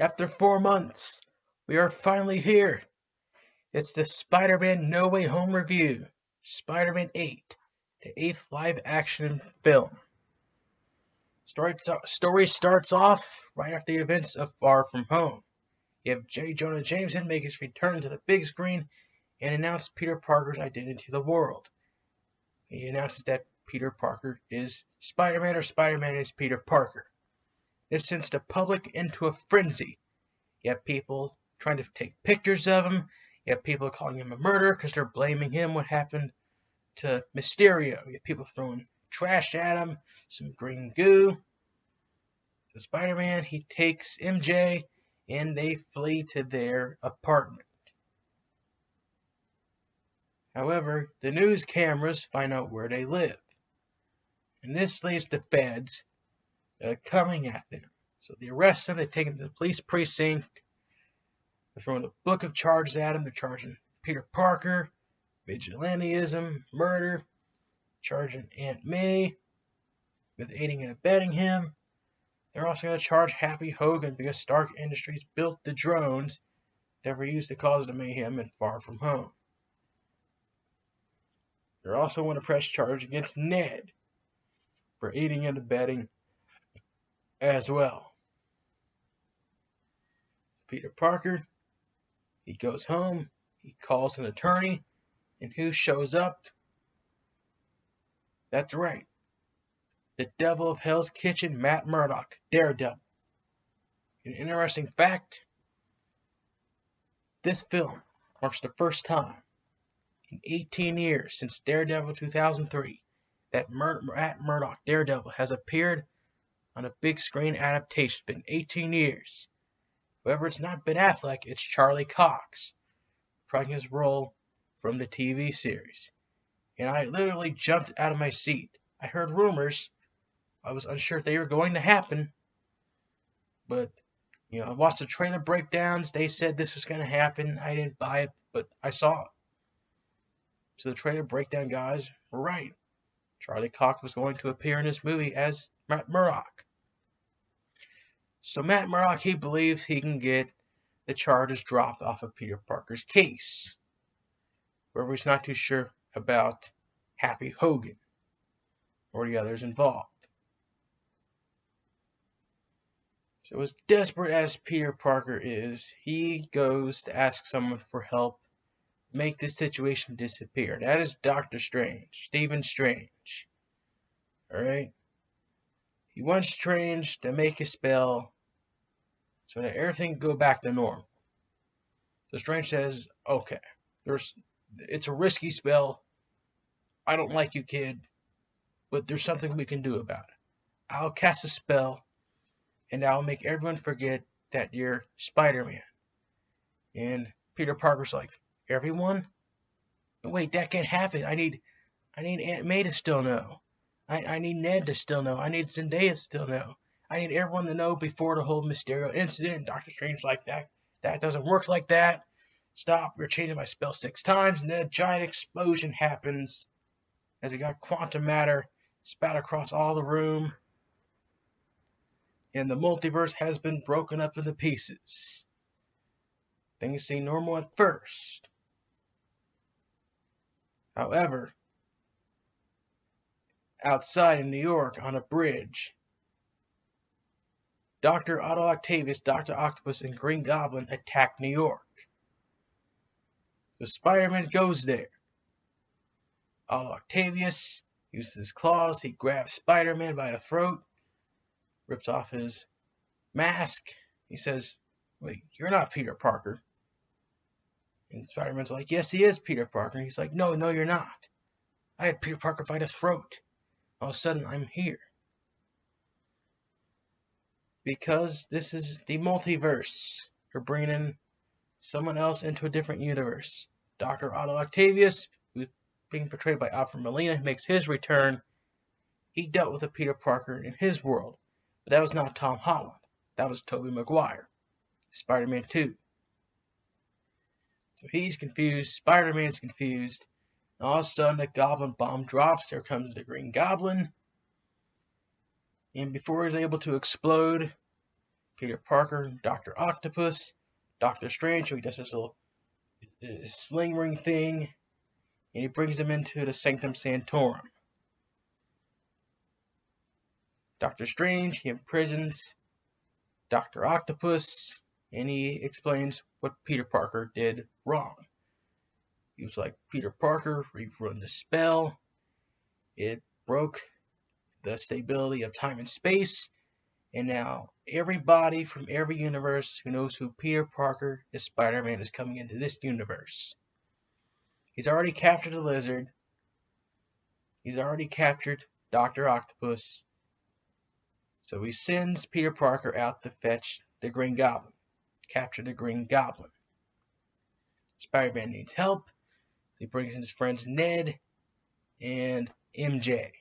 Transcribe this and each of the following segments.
After 4 months, we are finally here. It's the Spider-Man No Way Home review, Spider-Man 8, the 8th live-action film. Story starts off right after the events of Far From Home. You have J. Jonah Jameson make his return to the big screen and announce Peter Parker's identity to the world. He announces that Peter Parker is Spider-Man or Spider-Man is Peter Parker. This sends the public into a frenzy. You have people trying to take pictures of him. You have people calling him a murderer because they're blaming him what happened to Mysterio. You have people throwing trash at him, some green goo. So Spider-Man, he takes MJ and they flee to their apartment. However, the news cameras find out where they live. And this leads to feds coming at them. So they arrest them, they take him to the police precinct, they're throwing a book of charges at him, they're charging Peter Parker, vigilantism, murder, charging Aunt May with aiding and abetting him. They're also going to charge Happy Hogan because Stark Industries built the drones that were used to cause the mayhem in Far From Home. They're also going to press charge against Ned for aiding and abetting as well. Peter Parker, he goes home, he calls an attorney, and who shows up? That's right, the devil of Hell's Kitchen, Matt Murdock, Daredevil. An interesting fact, this film marks the first time in 18 years since Daredevil 2003 that Matt Murdock, Daredevil, has appeared on a big screen adaptation. It's been 18 years. However, it's not Ben Affleck, it's Charlie Cox, playing his role from the TV series. And I literally jumped out of my seat. I heard rumors. I was unsure if they were going to happen. But, I watched the trailer breakdowns. They said this was going to happen. I didn't buy it, but I saw it. So the trailer breakdown guys were right. Charlie Cox was going to appear in this movie as Matt Murdock. So Matt Murdock, he believes he can get the charges dropped off of Peter Parker's case. However, he's not too sure about Happy Hogan or the others involved. So as desperate as Peter Parker is, he goes to ask someone for help make this situation disappear. That is Doctor Strange, Stephen Strange. Alright? He wants Strange to make a spell so that everything can go back to normal. So Strange says, okay, it's a risky spell. I don't like you, kid, but there's something we can do about it. I'll cast a spell, and I'll make everyone forget that you're Spider-Man. And Peter Parker's like, everyone? Wait, that can't happen. I need Aunt May to still know. I need Ned to still know. I need Zendaya to still know. I need everyone to know before the whole Mysterio incident. Doctor Strange's like, that doesn't work like that. Stop, you're changing my spell 6 times, and then a giant explosion happens as it got quantum matter spat across all the room. And the multiverse has been broken up into pieces. Things seem normal at first. However, outside in New York on a bridge, Dr. Otto Octavius, Dr. Octopus, and Green Goblin attack New York. So Spider-Man goes there. Otto Octavius uses his claws, he grabs Spider-Man by the throat, rips off his mask. He says, wait, you're not Peter Parker. And Spider-Man's like, yes, he is Peter Parker. And he's like, no, you're not. I had Peter Parker by the throat. All of a sudden, I'm here. Because this is the multiverse. We're bringing in someone else into a different universe. Dr. Otto Octavius, who's being portrayed by Alfred Molina, makes his return. He dealt with a Peter Parker in his world. But that was not Tom Holland. That was Tobey Maguire. Spider-Man 2. So he's confused. Spider-Man's confused. And all of a sudden, the Goblin bomb drops. There comes the Green Goblin. And before he's able to explode, Peter Parker, Dr. Octopus, Doctor Strange, who he does his little sling ring thing, and he brings them into the Sanctum Sanctorum. Doctor Strange, he imprisons Dr. Octopus, and he explains what Peter Parker did wrong. He was like, Peter Parker, we've run the spell. It broke the stability of time and space, and now everybody from every universe who knows who Peter Parker is Spider-Man is coming into this universe. He's already captured the Lizard. He's already captured Dr. Octopus. So he sends Peter Parker out to fetch the Green Goblin. Capture the Green Goblin. Spider-Man needs help. He brings in his friends Ned and MJ.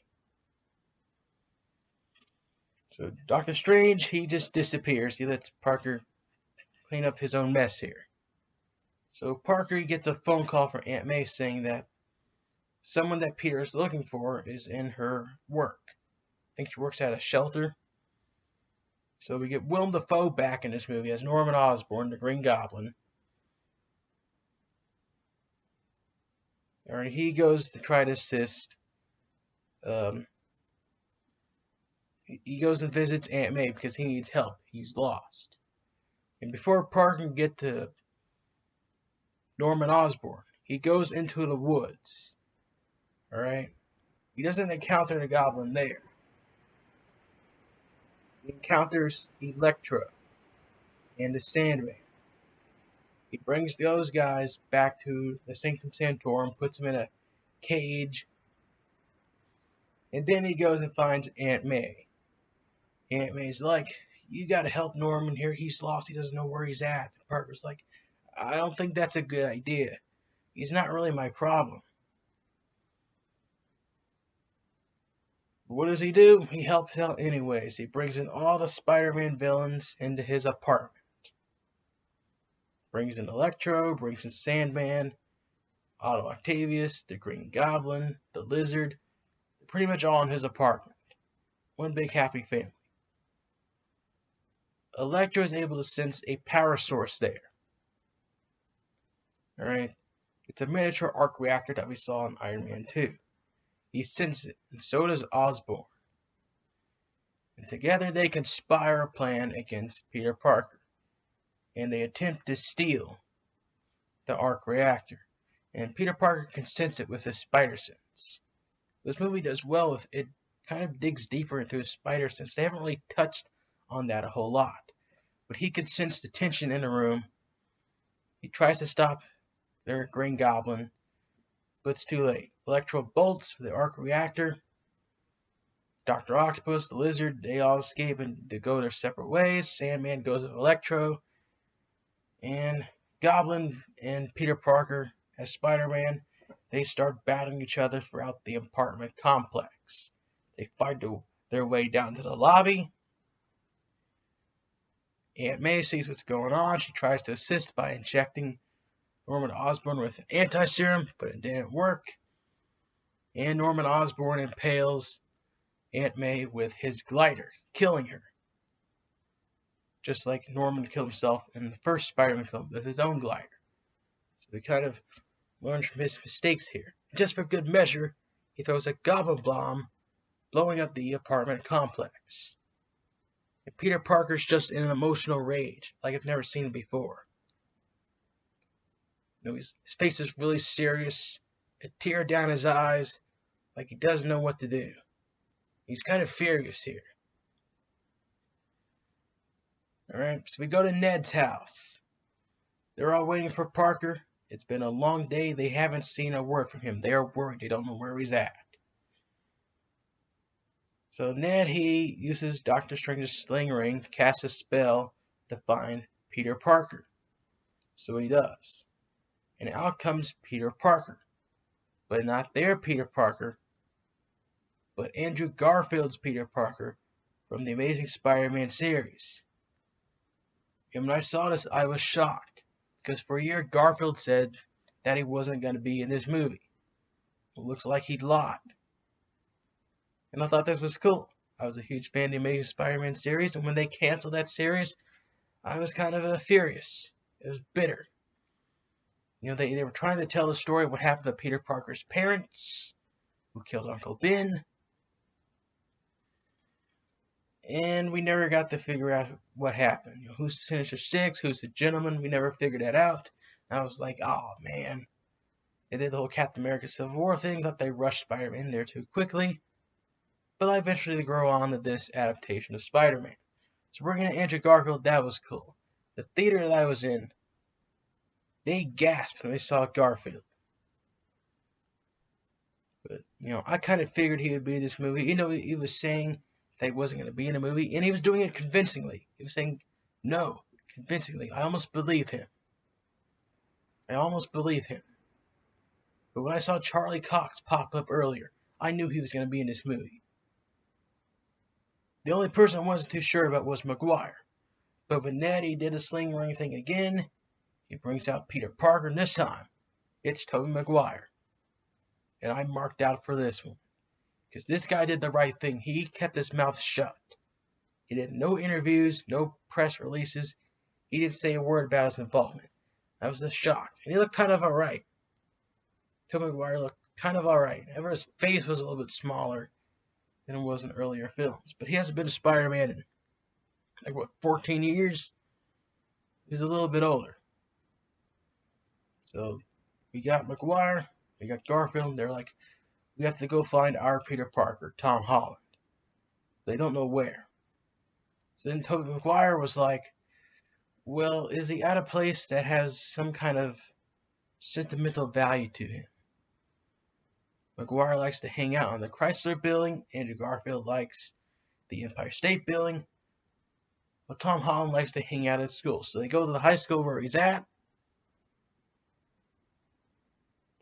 So Doctor Strange, he just disappears. He lets Parker clean up his own mess here. So Parker gets a phone call from Aunt May saying that someone that Peter is looking for is in her work. I think she works at a shelter. So we get Willem Dafoe back in this movie as Norman Osborn, the Green Goblin. And he goes to try to assist. He goes and visits Aunt May because he needs help. He's lost. And before Parker can get to Norman Osborn, he goes into the woods. Alright? He doesn't encounter the Goblin there. He encounters Electro and the Sandman. He brings those guys back to the Sanctum Sanctorum, puts them in a cage, and then he goes and finds Aunt May. Aunt May's like, you gotta help Norman here, he's lost, he doesn't know where he's at. Parker's like, I don't think that's a good idea. He's not really my problem. What does he do? He helps out anyways. He brings in all the Spider-Man villains into his apartment. Brings in Electro, brings in Sandman, Otto Octavius, the Green Goblin, the Lizard. Pretty much all in his apartment. One big happy family. Electro is able to sense a power source there. Alright? It's a miniature arc reactor that we saw in Iron Man 2. He senses it, and so does Osborn. And together they conspire a plan against Peter Parker. And they attempt to steal the arc reactor. And Peter Parker can sense it with his spider sense. This movie does well with it. Kind of digs deeper into his spider sense. They haven't really touched on that a whole lot. But he can sense the tension in the room. He tries to stop their Green Goblin, but it's too late. Electro bolts for the arc reactor. Dr. Octopus, the Lizard, they all escape and they go their separate ways. Sandman goes with Electro. And Goblin and Peter Parker as Spider-Man, they start battling each other throughout the apartment complex. They fight their way down to the lobby. Aunt May sees what's going on. She tries to assist by injecting Norman Osborn with an anti-serum, but it didn't work. And Norman Osborn impales Aunt May with his glider, killing her. Just like Norman killed himself in the first Spider-Man film with his own glider. So he kind of learns from his mistakes here. Just for good measure, he throws a goblin bomb, blowing up the apartment complex. And Peter Parker's just in an emotional rage, like I've never seen before. His face is really serious, a tear down his eyes, like he doesn't know what to do. He's kind of furious here. Alright, so we go to Ned's house. They're all waiting for Parker. It's been a long day. They haven't seen a word from him. They're worried. They don't know where he's at. So Ned, he uses Doctor Strange's sling ring to cast a spell to find Peter Parker. So he does. And out comes Peter Parker. But not their Peter Parker, but Andrew Garfield's Peter Parker from the Amazing Spider-Man series. And when I saw this, I was shocked. Because for a year, Garfield said that he wasn't going to be in this movie. It looks like he'd lied. And I thought this was cool. I was a huge fan of the Amazing Spider-Man series, and when they canceled that series, I was kind of furious. It was bitter. They were trying to tell the story of what happened to Peter Parker's parents, who killed Uncle Ben, and we never got to figure out what happened. Who's the Sinister Six? Who's the gentleman? We never figured that out. And I was like, oh man. They did the whole Captain America Civil War thing, thought they rushed Spider-Man in there too quickly. But I eventually grew on to this adaptation of Spider-Man. So we're going to Andrew Garfield, that was cool. The theater that I was in, they gasped when they saw Garfield. But, I kind of figured he would be in this movie. He was saying that he wasn't going to be in a movie, and he was doing it convincingly. He was saying no, convincingly. I almost believed him. But when I saw Charlie Cox pop up earlier, I knew he was going to be in this movie. The only person I wasn't too sure about was Maguire. But when Natty did a sling ring thing again, he brings out Peter Parker, and this time, it's Tobey Maguire. And I marked out for this one. Because this guy did the right thing. He kept his mouth shut. He did no interviews, no press releases. He didn't say a word about his involvement. That was a shock. And he looked kind of alright. Tobey Maguire looked kind of alright. However, his face was a little bit smaller than it was in earlier films. But he hasn't been Spider-Man in, 14 years? He's a little bit older. So, we got Maguire, we got Garfield, they're like, we have to go find our Peter Parker, Tom Holland. They don't know where. So then Tobey Maguire was like, well, is he at a place that has some kind of sentimental value to him? Maguire likes to hang out on the Chrysler Building. Andrew Garfield likes the Empire State Building. But Tom Holland likes to hang out at school. So they go to the high school where he's at.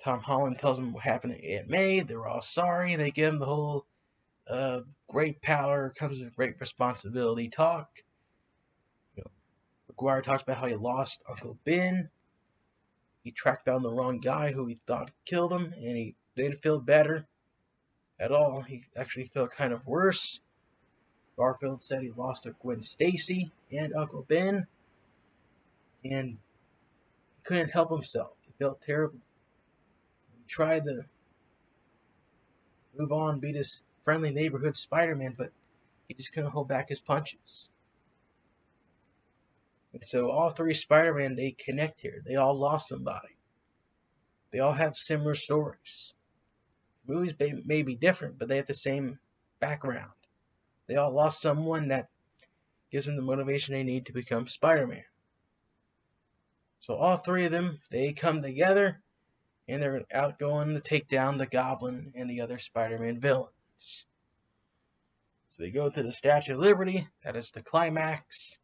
Tom Holland tells him what happened to Aunt May. They're all sorry. They give him the whole great power comes with great responsibility talk. Maguire talks about how he lost Uncle Ben. He tracked down the wrong guy who he thought killed him, and he didn't feel better at all. He actually felt kind of worse. Garfield said he lost to Gwen Stacy and Uncle Ben, and he couldn't help himself. He felt terrible. He tried to move on, be this friendly neighborhood Spider-Man, but he just couldn't hold back his punches. And so all three Spider-Man, they connect here. They all lost somebody. They all have similar stories. Movies may be different, but they have the same background. They all lost someone that gives them the motivation they need to become Spider-Man. So all three of them, they come together, and they're out going to take down the Goblin and the other Spider-Man villains. So they go to the Statue of Liberty. That is the climax.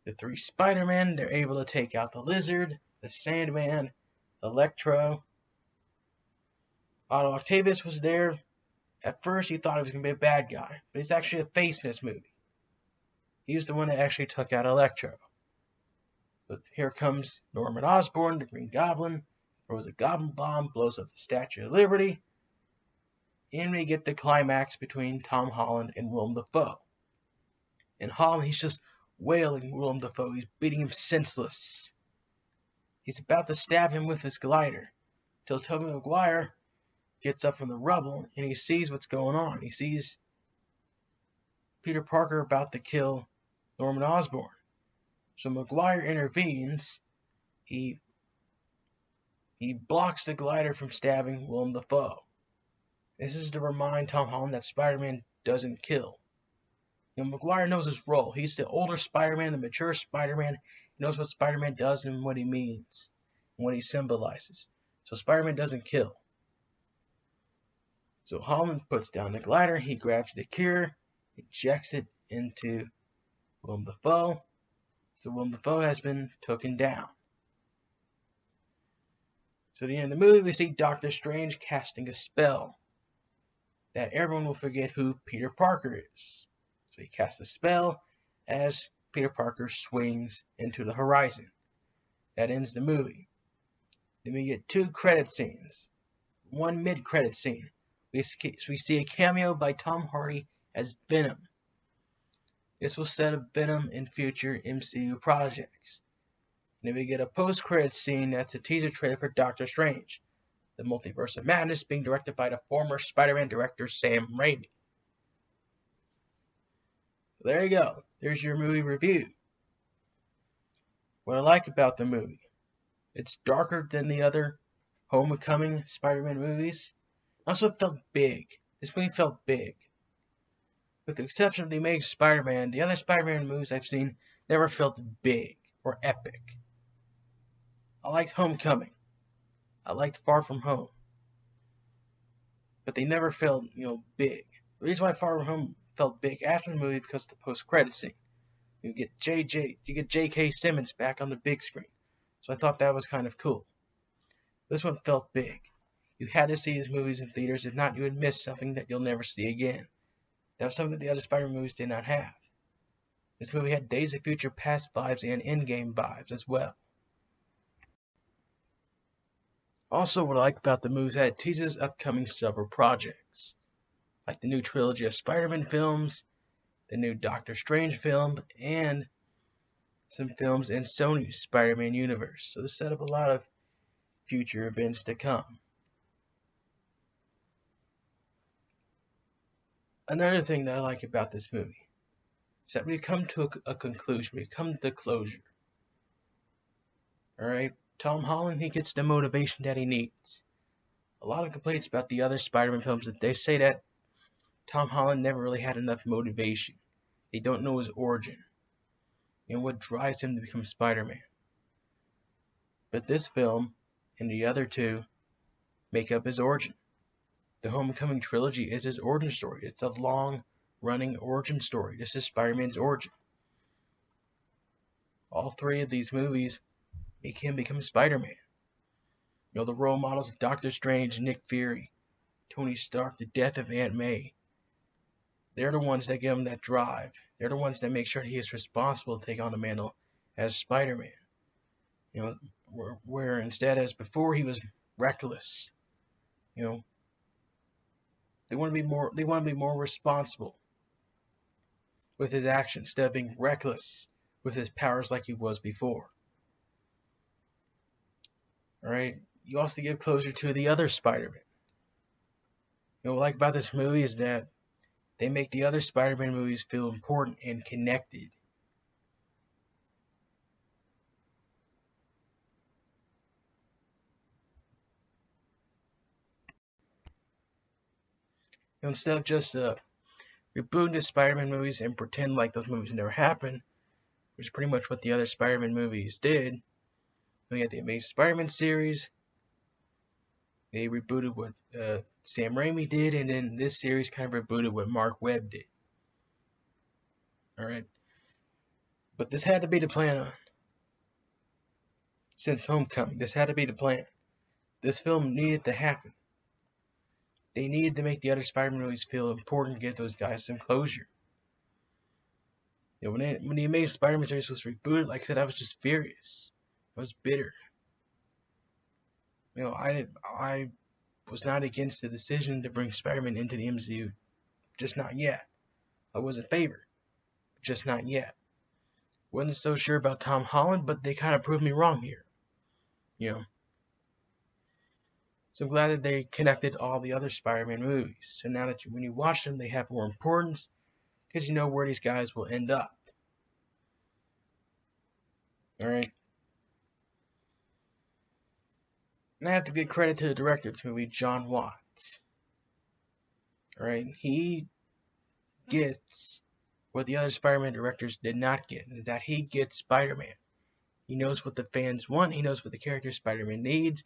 The three Spider-Men, they're able to take out the Lizard, the Sandman, Electro. Otto Octavius was there. At first, he thought he was going to be a bad guy, but he's actually a face in this movie. He was the one that actually took out Electro. But here comes Norman Osborn, the Green Goblin, throws a Goblin Bomb, blows up the Statue of Liberty, and we get the climax between Tom Holland and Willem Dafoe. And Holland, he's just wailing Willem Dafoe. He's beating him senseless. He's about to stab him with his glider, till Tobey Maguire gets up from the rubble and he sees what's going on. He sees Peter Parker about to kill Norman Osborn. So Maguire intervenes. He blocks the glider from stabbing Willem Dafoe. This is to remind Tom Holland that Spider-Man doesn't kill. Maguire knows his role. He's the older Spider-Man, the mature Spider-Man. He knows what Spider-Man does and what he means and what he symbolizes. So Spider-Man doesn't kill. So Holland puts down the glider. He grabs the cure, ejects it into Willem Dafoe. So Willem Dafoe has been taken down. So at the end of the movie, we see Doctor Strange casting a spell that everyone will forget who Peter Parker is. So he casts a spell as Peter Parker swings into the horizon. That ends the movie. Then we get two credit scenes. One mid-credit scene. We see a cameo by Tom Hardy as Venom. This will set up Venom in future MCU projects. And then we get a post-credits scene that's a teaser trailer for Doctor Strange, the Multiverse of Madness, being directed by the former Spider-Man director Sam Raimi. So there you go. There's your movie review. What I like about the movie, it's darker than the other Homecoming Spider-Man movies. Also, it felt big. This movie felt big. With the exception of the Amazing Spider-Man, the other Spider-Man movies I've seen never felt big or epic. I liked Homecoming. I liked Far From Home. But they never felt, big. The reason why Far From Home felt big after the movie because of the post-credit scene. You get J.K. Simmons back on the big screen. So I thought that was kind of cool. This one felt big. You had to see these movies in theaters, if not you would miss something that you'll never see again. That was something that the other Spider-Man movies did not have. This movie had Days of Future Past vibes and Endgame vibes as well. Also, what I like about the movie is that it teases upcoming several projects, like the new trilogy of Spider-Man films, the new Doctor Strange film, and some films in Sony's Spider-Man universe. So this set up a lot of future events to come. Another thing that I like about this movie is that we come to a conclusion, we come to closure. Alright? Tom Holland, he gets the motivation that he needs. A lot of complaints about the other Spider-Man films that they say that Tom Holland never really had enough motivation. They don't know his origin. What drives him to become Spider-Man. But this film and the other two make up his origin. The Homecoming trilogy is his origin story. It's a long-running origin story. This is Spider-Man's origin. All three of these movies make him become Spider-Man. The role models of Doctor Strange, Nick Fury, Tony Stark, the death of Aunt May. They're the ones that give him that drive. They're the ones that make sure he is responsible to take on the mantle as Spider-Man. Where instead, as before, he was reckless. They want to be more. They want to be more responsible with his actions instead of being reckless with his powers like he was before. All right. You also get closer to the other Spider-Man. What I like about this movie is that they make the other Spider-Man movies feel important and connected. Instead of just rebooting the Spider-Man movies and pretend like those movies never happened, which is pretty much what the other Spider-Man movies did. We had the Amazing Spider-Man series. They rebooted what Sam Raimi did, and then this series kind of rebooted what Mark Webb did. Alright. But this had to be the plan since Homecoming. This had to be the plan. This film needed to happen. They needed to make the other Spider-Man movies feel important, give those guys some closure. When the Amazing Spider-Man series was rebooted, like I said, I was just furious. I was bitter. I was not against the decision to bring Spider-Man into the MCU. Just not yet. I was in favor. Just not yet. Wasn't so sure about Tom Holland, but they kind of proved me wrong here. So I'm glad that they connected all the other Spider-Man movies. So now that when you watch them, they have more importance because you know where these guys will end up. Alright. And I have to give credit to the director of this movie, John Watts. Alright. He gets what the other Spider-Man directors did not get. That he gets Spider-Man. He knows what the fans want. He knows what the character Spider-Man needs.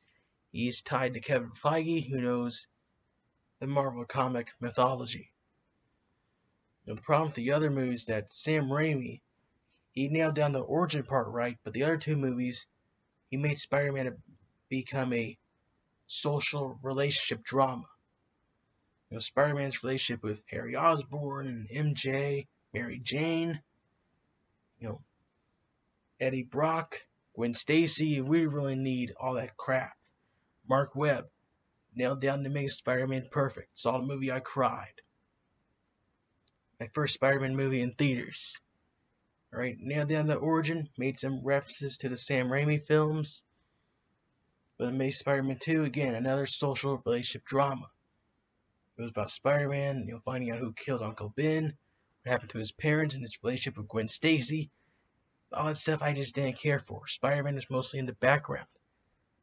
He's tied to Kevin Feige, who knows the Marvel comic mythology. The problem with the other movies is that Sam Raimi, he nailed down the origin part right, but the other two movies, he made Spider-Man become a social relationship drama. Spider-Man's relationship with Harry Osborn and MJ, Mary Jane, Eddie Brock, Gwen Stacy, and we really need all that crap. Mark Webb nailed down to make Spider-Man perfect. Saw the movie, I cried. My first Spider-Man movie in theaters. Alright, nailed down the origin, made some references to the Sam Raimi films. But Amazing Spider-Man 2, again, another social relationship drama. It was about Spider-Man, finding out who killed Uncle Ben, what happened to his parents, and his relationship with Gwen Stacy. All that stuff I just didn't care for. Spider-Man was mostly in the background.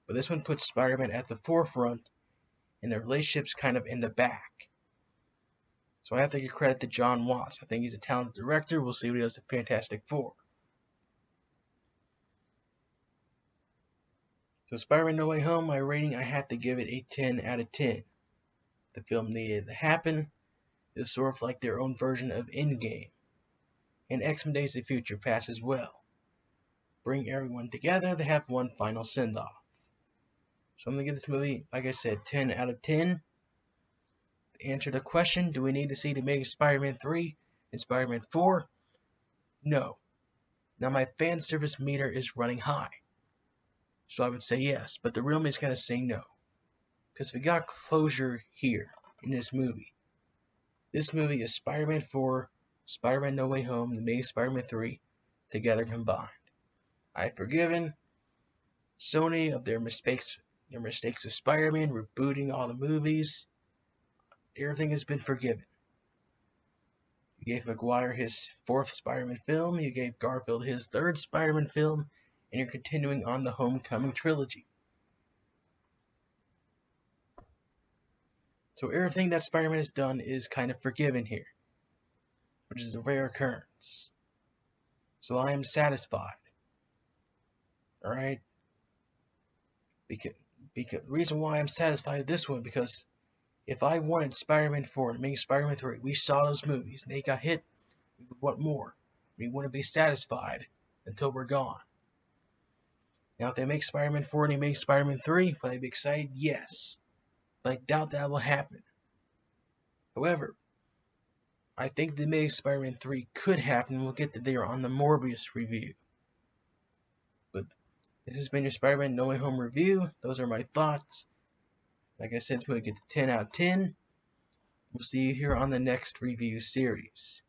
But this one puts Spider-Man at the forefront, and the relationship's kind of in the back. So I have to give credit to John Watts. I think he's a talented director. We'll see what he does at Fantastic Four. So Spider-Man No Way Home, my rating, I have to give it a 10 out of 10. The film needed to happen. It's sort of like their own version of Endgame. And X-Men Days of the Future Past as well. Bring everyone together to have one final send-off. So I'm going to give this movie, like I said, 10 out of 10. To answer the question, do we need to see the Amazing Spider-Man 3 and Spider-Man 4? No. Now my fan service meter is running high. So I would say yes, but the real me is going to say no. Because we got closure here in this movie. This movie is Spider-Man 4, Spider-Man No Way Home, and Amazing Spider-Man 3 together combined. I've forgiven Sony of their mistakes with Spider-Man, rebooting all the movies. Everything has been forgiven. You gave Maguire his 4th Spider-Man film, you gave Garfield his 3rd Spider-Man film, and you're continuing on the Homecoming trilogy. So everything that Spider-Man has done is kind of forgiven here, which is a rare occurrence. So I am satisfied. Alright? Because the reason why I'm satisfied with this one, because if I wanted Spider-Man 4 and Amazing Spider-Man 3, we saw those movies and they got hit, we would want more. We wouldn't be satisfied until we're gone. Now, if they make Spider-Man 4 and they make Spider-Man 3, will I be excited? Yes. But I doubt that will happen. However, I think the Amazing Spider-Man 3 could happen. We'll get there on the Morbius review. But this has been your Spider-Man No Way Home review. Those are my thoughts. Like I said, this movie gets 10 out of 10. We'll see you here on the next review series.